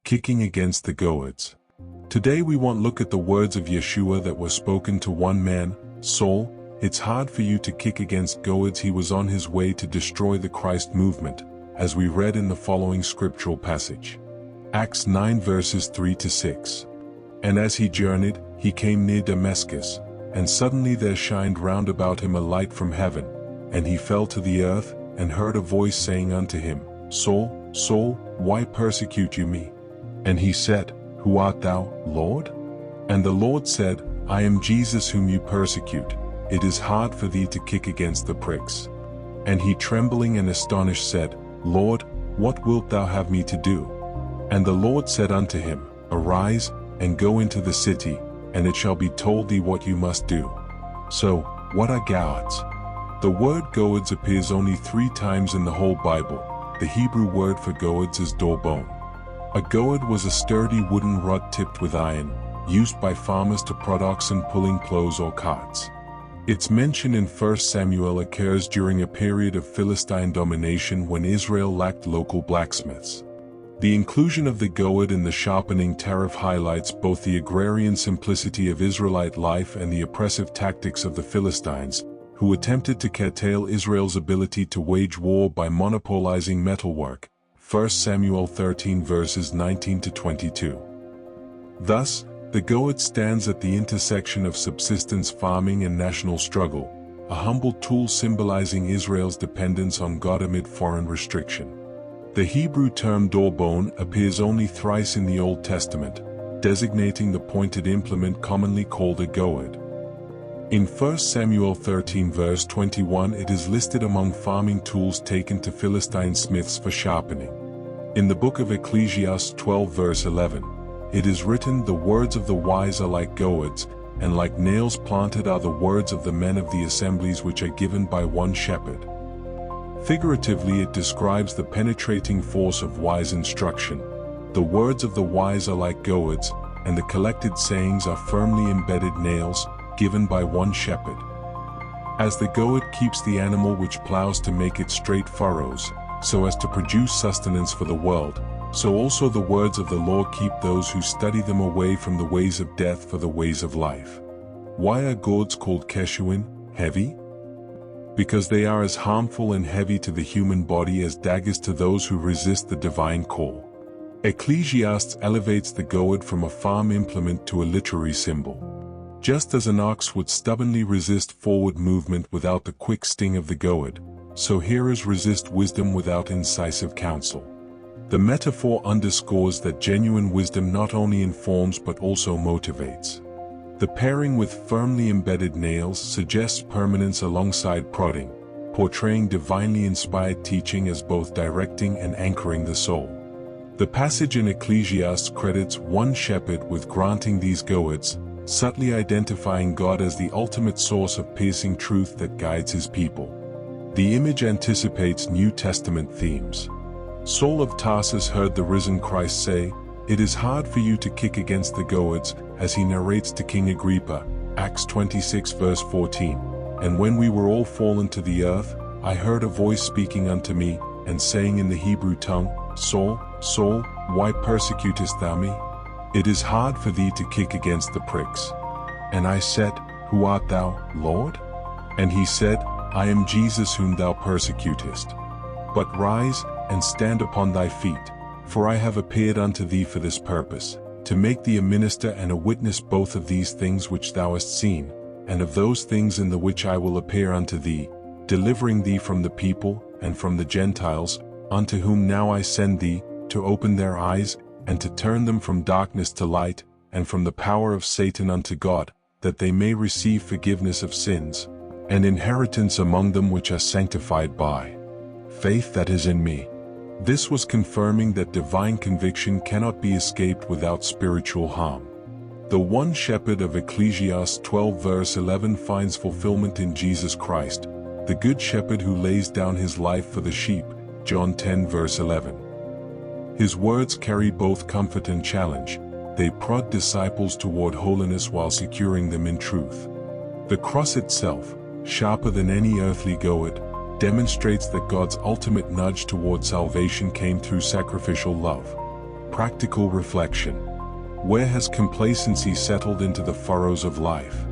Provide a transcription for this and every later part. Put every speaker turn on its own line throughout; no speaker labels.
Kicking against the goads. Today we want to look at the words of Yeshuah that were spoken to one man, Saul. It's hard for you to kick against goads. He was on his way to destroy the Christ movement, as we read in the following scriptural passage. Acts 9 verses 3-6. And as he journeyed, he came near Damascus, and suddenly there shined round about him a light from heaven, and he fell to the earth, and heard a voice saying unto him, Saul, Saul, why persecute you me? And he said, Who art thou, Lord? And the Lord said, I am Jesus whom you persecute. It is hard for thee to kick against the pricks. And he trembling and astonished said, Lord, what wilt thou have me to do? And the Lord said unto him, Arise, and go into the city, and it shall be told thee what you must do. So, what are gaods? The word goads appears only 3 times in the whole Bible. The Hebrew word for goads is dor-bone. A goad was a sturdy wooden rod tipped with iron, used by farmers to prod oxen pulling plows or carts. Its mention in 1 Samuel occurs during a period of Philistine domination when Israel lacked local blacksmiths. The inclusion of the goad in the sharpening tariff highlights both the agrarian simplicity of Israelite life and the oppressive tactics of the Philistines, who attempted to curtail Israel's ability to wage war by monopolizing metalwork. 1 Samuel 13 verses 19-22. Thus, the goad stands at the intersection of subsistence farming and national struggle, a humble tool symbolizing Israel's dependence on God amid foreign restriction. The Hebrew term dor-bone appears only thrice in the Old Testament, designating the pointed implement commonly called a goad. In 1 Samuel 13 verse 21 it is listed among farming tools taken to Philistine smiths for sharpening. In the book of Ecclesiastes 12 verse 11, it is written, The words of the wise are like goads, and like nails planted are the words of the men of the assemblies which are given by one shepherd. Figuratively it describes the penetrating force of wise instruction. The words of the wise are like goads, and the collected sayings are firmly embedded nails, given by one shepherd. As the goad keeps the animal which plows to make it straight furrows, so as to produce sustenance for the world, so also the words of the law keep those who study them away from the ways of death for the ways of life. Why are goads called keshuin, heavy? Because they are as harmful and heavy to the human body as daggers to those who resist the divine call. Ecclesiastes elevates the goad from a farm implement to a literary symbol. Just as an ox would stubbornly resist forward movement without the quick sting of the goad, so hearers resist wisdom without incisive counsel. The metaphor underscores that genuine wisdom not only informs but also motivates. The pairing with firmly embedded nails suggests permanence alongside prodding, portraying divinely inspired teaching as both directing and anchoring the soul. The passage in Ecclesiastes credits one shepherd with granting these goads, subtly identifying God as the ultimate source of piercing truth that guides his people. The image anticipates New Testament themes. Saul of Tarsus heard the risen Christ say, It is hard for you to kick against the goads, as he narrates to King Agrippa, Acts 26 verse 14. And when we were all fallen to the earth, I heard a voice speaking unto me, and saying in the Hebrew tongue, Saul, Saul, why persecutest thou me? It is hard for thee to kick against the pricks. And I said, Who art thou, Lord? And he said, I am Jesus whom thou persecutest. But rise, and stand upon thy feet, for I have appeared unto thee for this purpose, to make thee a minister and a witness both of these things which thou hast seen, and of those things in the which I will appear unto thee, delivering thee from the people, and from the Gentiles, unto whom now I send thee, to open their eyes, and to turn them from darkness to light, and from the power of Satan unto God, that they may receive forgiveness of sins, and inheritance among them which are sanctified by faith that is in me. This was confirming that divine conviction cannot be escaped without spiritual harm. The one shepherd of Ecclesiastes 12 verse 11 finds fulfillment in Jesus Christ, the good shepherd who lays down his life for the sheep, John 10 verse 11. His words carry both comfort and challenge. They prod disciples toward holiness while securing them in truth. The cross itself, sharper than any earthly goad, demonstrates that God's ultimate nudge toward salvation came through sacrificial love. Practical reflection. Where has complacency settled into the furrows of life?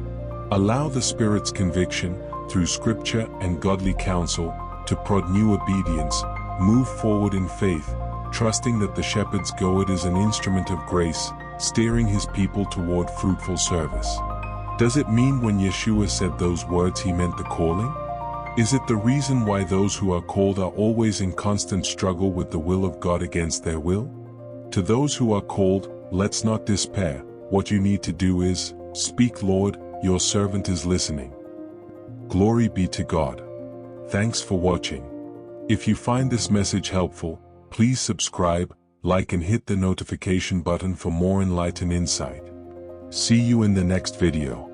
Allow the Spirit's conviction, through scripture and godly counsel, to prod new obedience. Move forward in faith, trusting that the shepherd's goad is an instrument of grace, steering his people toward fruitful service. Does it mean when Yeshuah said those words he meant the calling? Is it the reason why those who are called are always in constant struggle with the will of God against their will? To those who are called, let's not despair. What you need to do is, speak, Lord, your servant is listening. Glory be to God. Thanks for watching. If you find this message helpful, please subscribe, like and hit the notification button for more enlightened insight. See you in the next video.